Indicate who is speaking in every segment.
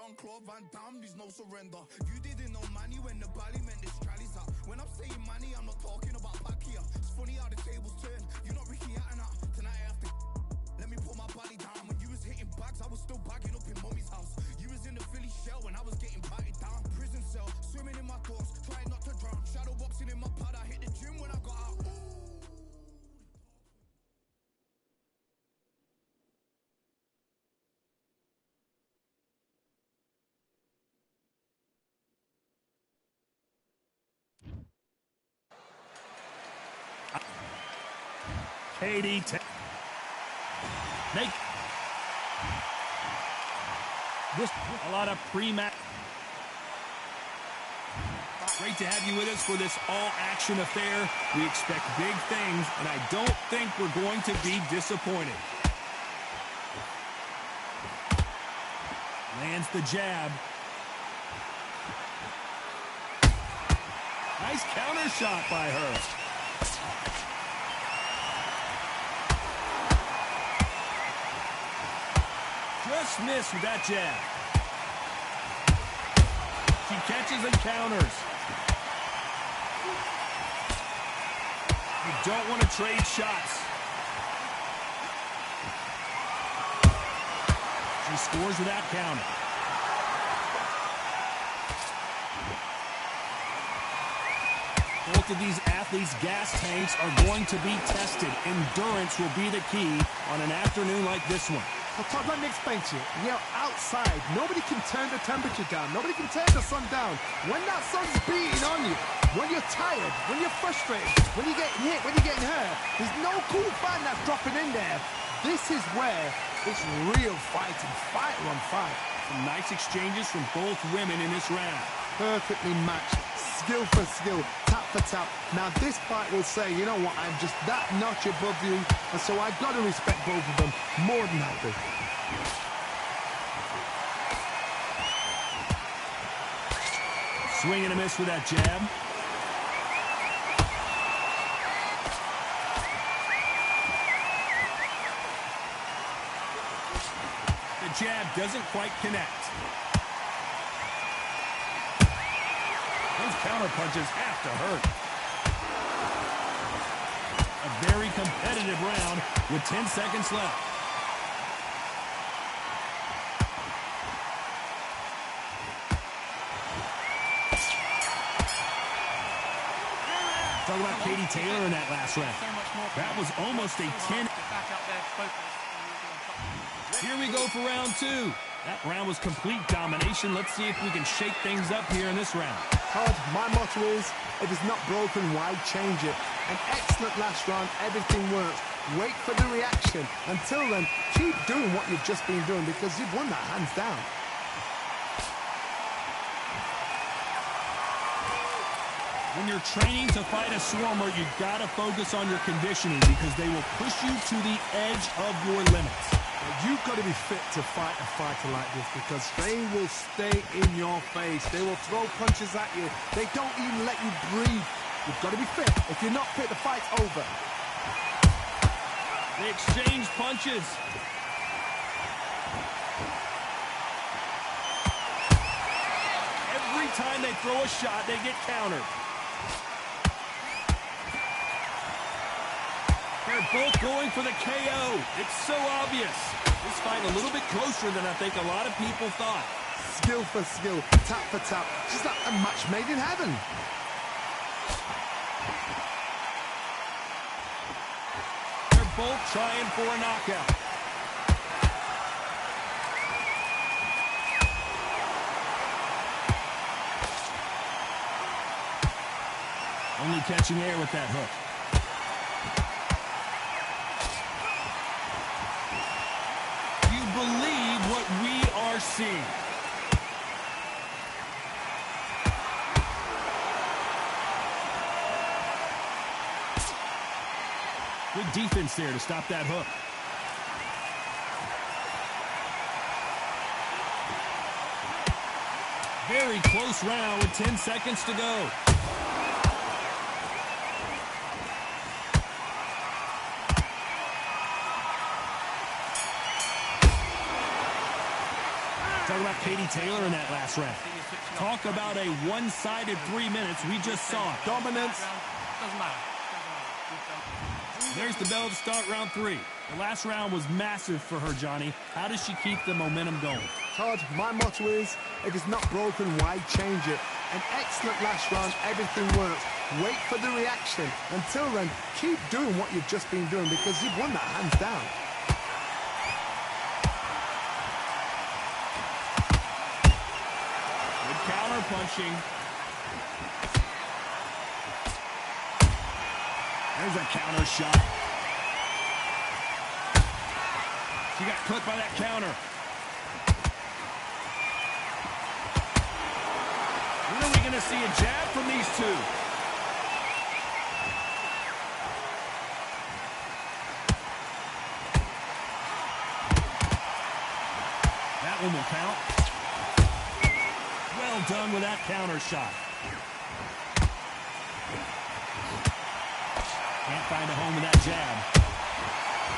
Speaker 1: Jean-Claude Van Damme, there's no surrender. You didn't know money when the bally meant this strally's up. When I'm saying money, I'm not talking about back here. It's funny how the tables turn. You're not Ricky Hatton. Tonight I have to let me put my body down. When you was hitting bags, I was still bagging up in mommy's house. You was in the Philly shell when I was getting patted down. Prison cell, swimming in my thoughts, trying not to drown. Shadow boxing in my pad, I hit the gym when I got out.
Speaker 2: Katty make this a lot of pre-match. Great to have you with us for this all-action affair. We expect big things, and I don't think we're going to be disappointed. Lands the jab. Nice counter shot by her. Just missed with that jab. She catches and counters. You don't want to trade shots. She scores with that counter. Both of these athletes' gas tanks are going to be tested. Endurance will be the key on an afternoon like this one.
Speaker 3: Well, Todd, let me explain to you. You're outside. Nobody can turn the temperature down. Nobody can turn the sun down. When that sun's beating on you, when you're tired, when you're frustrated, when you're getting hit, when you're getting hurt, there's no cool fan that's dropping in there. This is where it's real fighting, fight on fight.
Speaker 2: Some nice exchanges from both women in this round.
Speaker 3: Perfectly matched, skill for skill, tap for tap. Now this fight will say, you know what, I'm just that notch above you, and so I've got to respect both of them more than happy.
Speaker 2: Swing and a miss with that jab. The jab doesn't quite connect. Those counter punches have to hurt. A very competitive round with 10 seconds left. Talk about Katie Taylor in that last round. That was almost a 10. Here we go for round two. That round was complete domination. Let's see if we can shake things up here in this round.
Speaker 3: Todd, my motto is, if it's not broken, why change it? An excellent last round, everything works. Wait for the reaction. Until then, keep doing what you've just been doing because you've won that hands down.
Speaker 2: When you're training to fight a swarmer, you've got to focus on your conditioning because they will push you to the edge of your limits.
Speaker 3: You've got to be fit to fight a fighter like this because they will stay in your face. They will throw punches at you. They don't even let you breathe. You've got to be fit. If you're not fit, the fight's over.
Speaker 2: They exchange punches. Every time they throw a shot, they get countered. They're both going for the KO. It's so obvious. This fight a little bit closer than I think a lot of people thought.
Speaker 3: Skill for skill, tap for tap. Just like a match made in heaven.
Speaker 2: They're both trying for a knockout. Only catching air with that hook. Believe what we are seeing. Good defense there to stop that hook. Very close round with 10 seconds to go. Talking about about Katie Taylor in that last round. Talk about a one-sided 3 minutes. We just saw it.
Speaker 3: Dominance.
Speaker 4: Doesn't matter.
Speaker 2: There's the bell to start round 3. The last round was massive for her, Johnny. How does she keep the momentum going?
Speaker 3: Todd, my motto is, if it's not broken, why change it? An excellent last round, everything works. Wait for the reaction. Until then, keep doing what you've just been doing because you've won that hands down.
Speaker 2: Good counter punching. There's a counter shot. She got clipped by that counter. When are we going to see a jab from these two? That one will count. Well done with that counter shot. Can't find a home with that jab.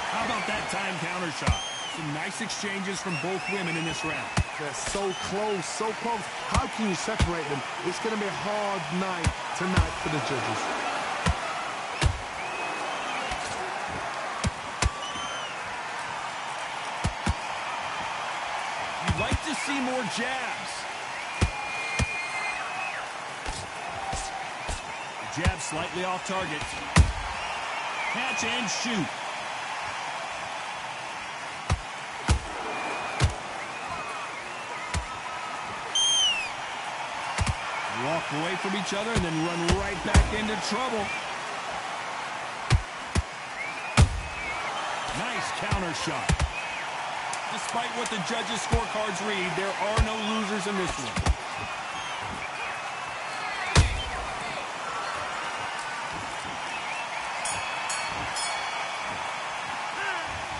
Speaker 2: How about that time counter shot? Some nice exchanges from both women in this round.
Speaker 3: They're so close, so close. How can you separate them? It's going to be a hard night tonight for the judges.
Speaker 2: You'd like to see more jabs. The jab slightly off target. Catch and shoot. Walk away from each other and then run right back into trouble. Nice counter shot. Despite what the judges' scorecards read, there are no losers in this one.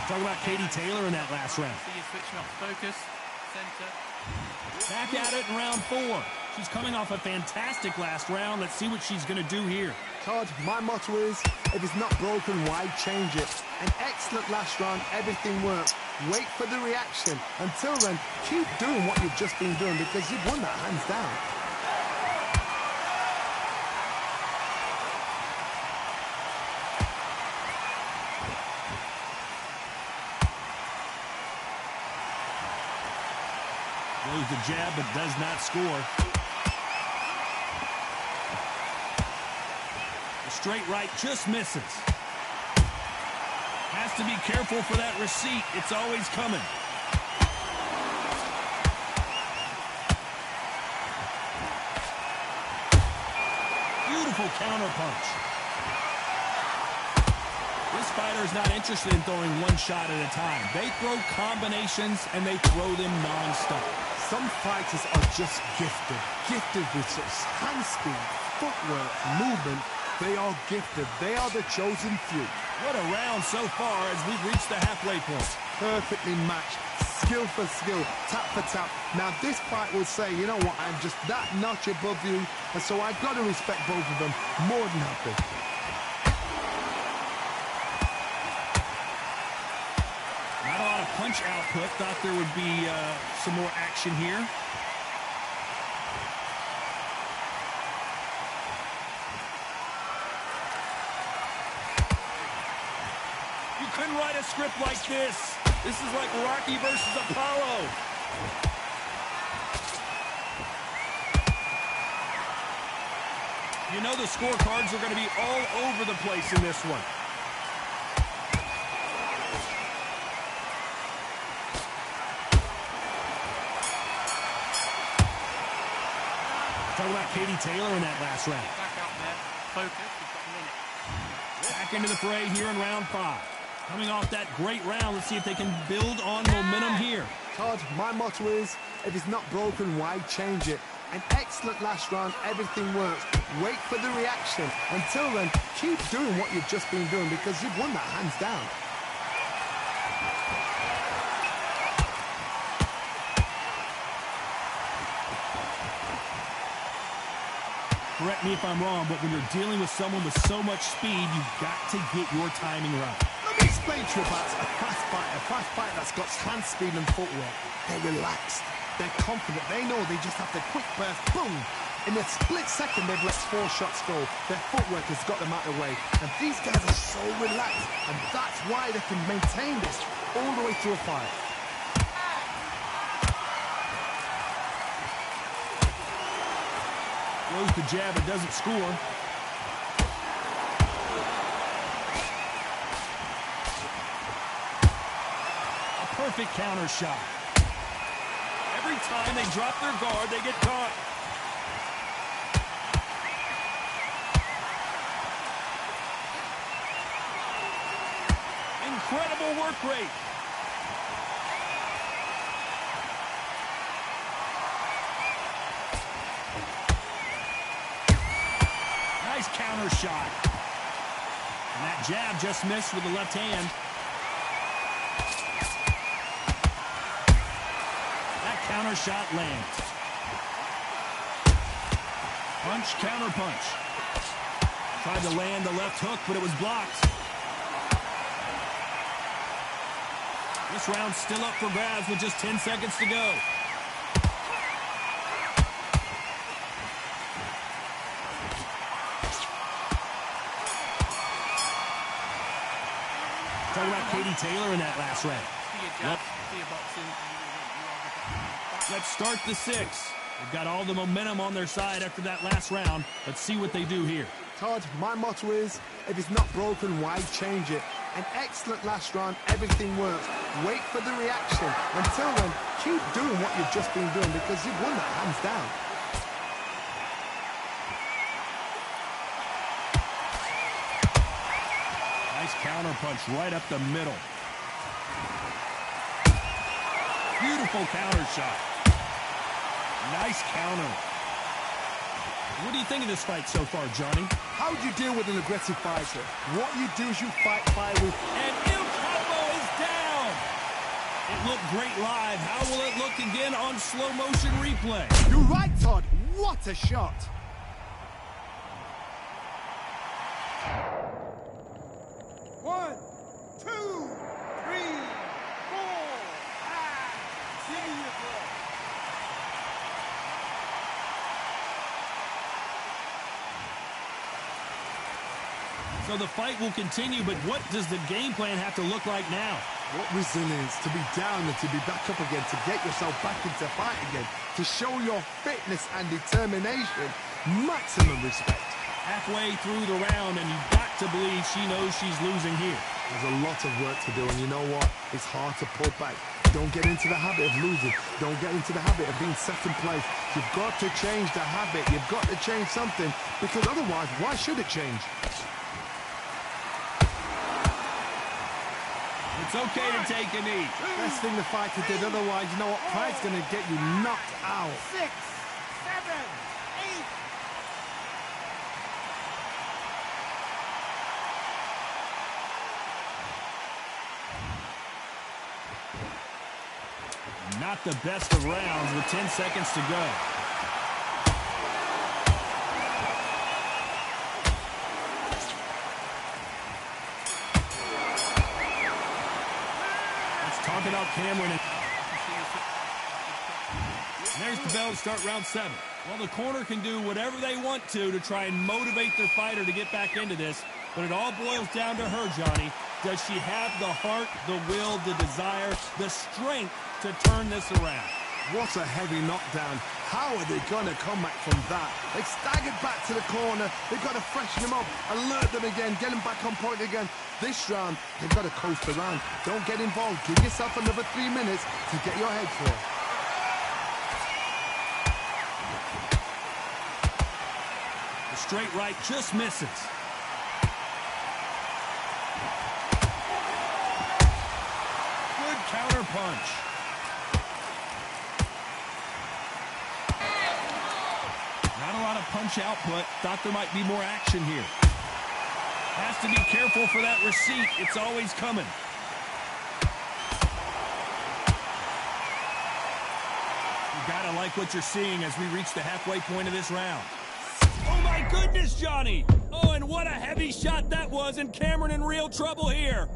Speaker 2: Talk about Katie Taylor in that last round.
Speaker 4: See you switching off focus, center.
Speaker 2: Back at it in round 4. She's coming off a fantastic last round. Let's see what she's going to do here.
Speaker 3: Todd, my motto is, if it's not broken, why change it? An excellent last round, everything works. Wait for the reaction. Until then, keep doing what you've just been doing because you've won that hands down.
Speaker 2: Throws the jab but does not score. The straight right just misses. Has to be careful for that receipt. It's always coming. Beautiful counter punch. This fighter is not interested in throwing one shot at a time. They throw combinations and they throw them non-stop.
Speaker 3: Some fighters are just gifted. Gifted with such hand speed, footwork, movement. They are gifted. They are the chosen few.
Speaker 2: What a round so far as we've reached the halfway point.
Speaker 3: Perfectly matched. Skill for skill. Tap for tap. Now this fight will say, you know what, I'm just that notch above you. And so I've got to respect both of them. More than happy.
Speaker 2: Not a lot of punch output. Thought there would be some more action here. You couldn't write a script like this. This is like Rocky versus Apollo. You know the scorecards are going to be all over the place in this one. Talk about Katie Taylor in that last round.
Speaker 4: Back out there. Focus. We've got a minute.
Speaker 2: Back into the fray here in round 5. Coming off that great round, let's see if they can build on momentum here.
Speaker 3: Todd, my motto is, if it's not broken, why change it? An excellent last round, everything works. Wait for the reaction. Until then, keep doing what you've just been doing because you've won that hands down.
Speaker 2: Correct me if I'm wrong, but when you're dealing with someone with so much speed, you've got to get your timing right.
Speaker 3: Let me explain to you about a fast fighter that's got hand speed and footwork. They're relaxed. They're confident. They know they just have to quick burst, boom. In a split second, they've let 4 shots go. Their footwork has got them out of the way. And these guys are so relaxed. And that's why they can maintain this all the way through a fight.
Speaker 2: Throws the jab, it doesn't score. A perfect counter shot. Every time they drop their guard, they get caught. Incredible work rate. Nice counter shot. And that jab just missed with the left hand. That counter shot lands. Punch, counter punch. Tried to land the left hook, but it was blocked. This round's still up for grabs with just 10 seconds to go. Talking about Katie Taylor in that last round. Yep. Let's start the 6. They've got all the momentum on their side after that last round. Let's see what they do here.
Speaker 3: Todd, my motto is, if it's not broken, why change it? An excellent last round, everything works. Wait for the reaction. Until then, keep doing what you've just been doing because you've won that hands down.
Speaker 2: Nice counter punch right up the middle. Beautiful counter shot. Nice counter. What do you think of this fight so far, Johnny?
Speaker 3: How do you deal with an aggressive fighter? What you do is you fight fire with...
Speaker 2: And Il Capo is down! It looked great live. How will it look again on slow motion replay?
Speaker 3: You're right, Todd. What a shot. One, two, three, four, five, give me your blood.
Speaker 2: So the fight will continue, but what does the game plan have to look like now?
Speaker 3: What resilience to be down and to be back up again, to get yourself back into fight again, to show your fitness and determination. Maximum respect.
Speaker 2: Halfway through the round, and you've got to believe she knows she's losing here.
Speaker 3: There's a lot of work to do, and you know what? It's hard to pull back. Don't get into the habit of losing. Don't get into the habit of being second place. You've got to change the habit. You've got to change something, because otherwise, why should it change?
Speaker 2: It's okay to take a knee.
Speaker 3: Best thing the fighter did, otherwise, you know what? Pride's going to get you knocked out. 6, 7, 8.
Speaker 2: Not the best of rounds with 10 seconds to go. Talk about Cameron. And there's the bell to start round 7. Well, the corner can do whatever they want to try and motivate their fighter to get back into this, but it all boils down to her, Johnny. Does she have the heart, the will, the desire, the strength to turn this around?
Speaker 3: What a heavy knockdown. How are they going to come back from that? They staggered back to the corner. They've got to freshen them up, alert them again, get them back on point again. This round, they've got to coast around. Don't get involved. Give yourself another 3 minutes to get your head clear.
Speaker 2: The straight right just misses. Good counter punch. Not a lot of punch output. Thought there might be more action here. Has to be careful for that receipt. It's always coming. You gotta like what you're seeing as we reach the halfway point of this round. Oh my goodness, Johnny! Oh, and what a heavy shot that was, and Cameron in real trouble here.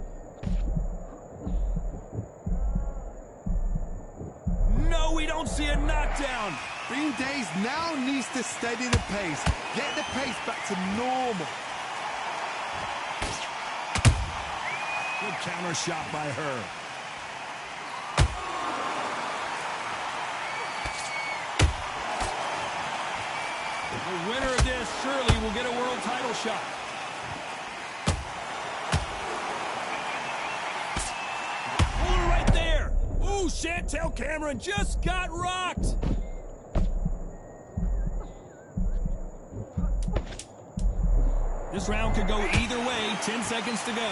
Speaker 2: No, we don't Don't see a knockdown.
Speaker 3: Bean Days now needs to steady the pace. Get the pace back to normal.
Speaker 2: Good counter shot by her. The winner of this surely will get a world title shot. Oh, right there. Ooh, Chantel Cameron just got rocked. This round could go either way. 10 seconds to go.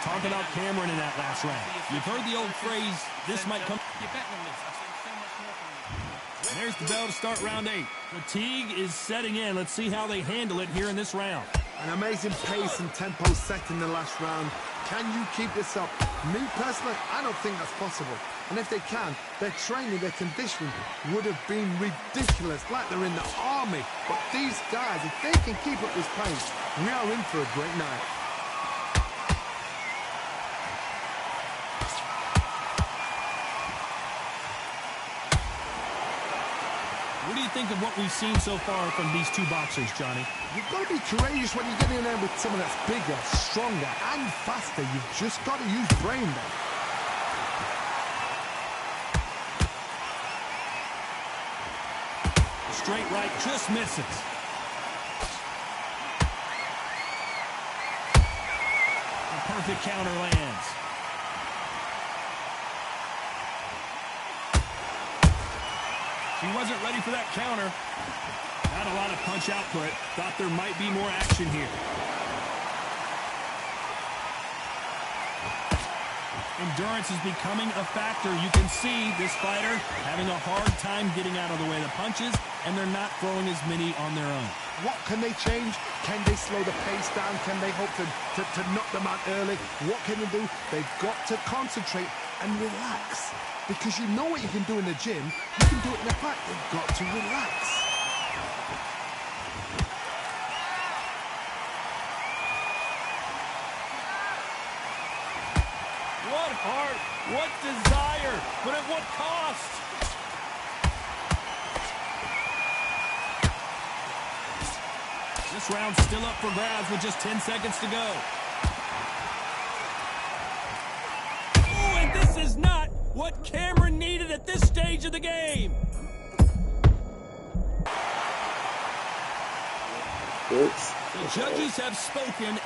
Speaker 2: Talk about Cameron in that last round. You've heard the old phrase, this might come.
Speaker 4: You're betting on this. I see so much more from you.
Speaker 2: And there's the bell to start round 8. Fatigue is setting in. Let's see how they handle it here in this round.
Speaker 3: An amazing pace and tempo set in the last round. Can you keep this up? Me personally, I don't think that's possible. And if they can, their training, their conditioning would have been ridiculous, like they're in the army. But these guys, if they can keep up this pace, we are in for a great night.
Speaker 2: What do you think of what we've seen so far from these two boxers, Johnny?
Speaker 3: You've got to be courageous when you get in there with someone that's bigger, stronger, and faster. You've just got to use brain there.
Speaker 2: Straight right just misses. A perfect counter lands. She wasn't ready for that counter. Not a lot of punch output. Thought there might be more action here. Endurance is becoming a factor. You can see this fighter having a hard time getting out of the way of the punches, and they're not throwing as many on their own.
Speaker 3: What can they change? Can they slow the pace down? Can they hope to knock them out early? What can they do? They've got to concentrate and relax. Because you know what you can do in the gym, you can do it in the fight. They've got to relax.
Speaker 2: What heart, what desire, but at what cost? This round's still up for grabs with just 10 seconds to go. Oh, and this is not what Cameron needed at this stage of the game.
Speaker 5: Oops.
Speaker 2: The judges have spoken,